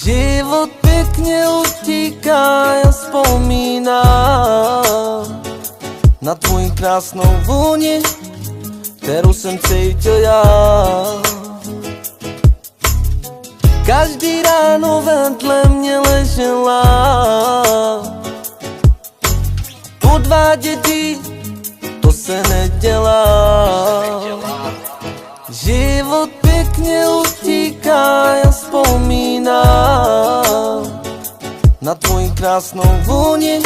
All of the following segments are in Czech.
Život pěkně utíká, já vzpomínám na tvoji krásnou vůni, kterou jsem cítil já. Každý ráno vedle mě ležela, podvádět jí, to se nedělá. Život pěkně utíká, já vzpomínám na tvoji krásnou vůni,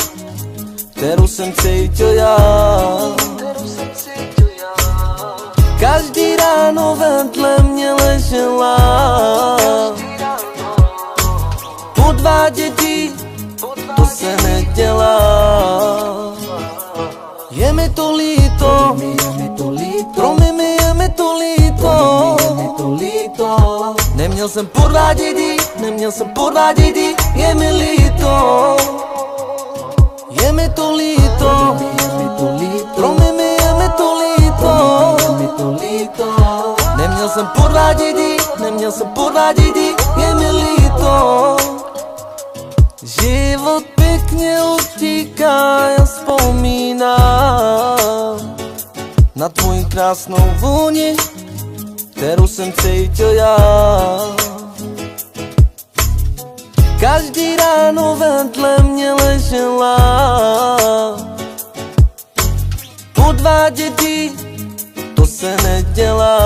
kterou jsem cítil já. Každý ráno vedle mě ležela, podvádět jí, to se nedělá. Je mi to líto, promiň mi, je mi to líto. Neměl jsem podvádět jí, je mi líto. Je mi to líto, promiň mi, je mi to líto. Neměl jsem podvádět jí, je mi líto. Život pěkně utíká, já vzpomínám na tvoji krásnou vůni, kterou jsem cítil já. Každý ráno vedle mě ležela, podvádět jí, to se nedělá.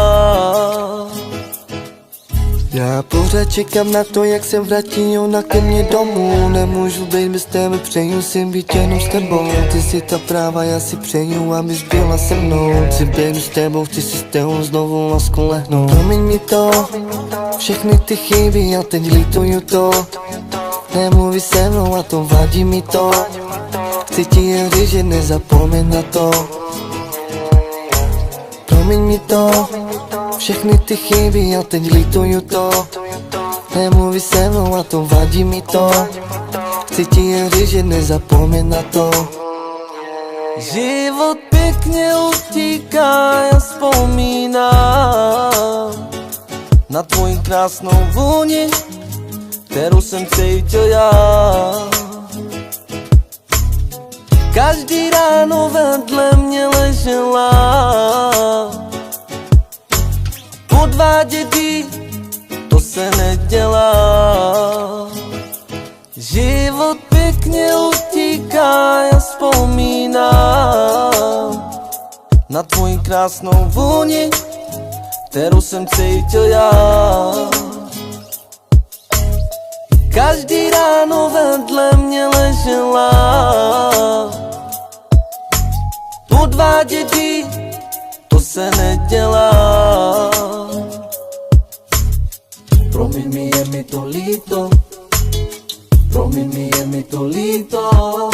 Já pořád čekám na to, jak se vrátí ona ke mně domů. Nemůžu být bez tebe, přeju si být jenom s tebou. Ty si ta práva, já si přeju, abys byla se mnou. Chci být s tebou, chci si s tebou znovu lásku lehnout. Promiň mi to, všechny ty chyby, já teď lítuju to. Nemluví se mnou a to vadí mi to. Chci ti jen říct, že nezapomeň na to. Promiň mi to, všechny ty chyby, já teď lítuju to. Nemluví se mnou a to vadí mi to. Chci ti jen říct, že nezapomeň na to. Život pěkně utíká, já vzpomínám na tvoji krásnou vůni, kterou jsem cítil já. Každý ráno vedle mě ležela, podvádět jí, to se nedělá. Život pěkně utíká, já vzpomínám na tvoji krásnou vůni, kterou jsem cítil já. Každý ráno vedle mě ležela, podvádět jí, to se nedělá. Promiň mi, je mi to líto. Promiň mi, je mi to líto.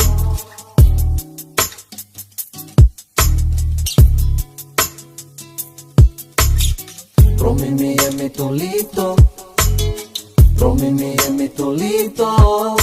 Promiň mi, je mi to líto. Promiň mi, je mi to líto.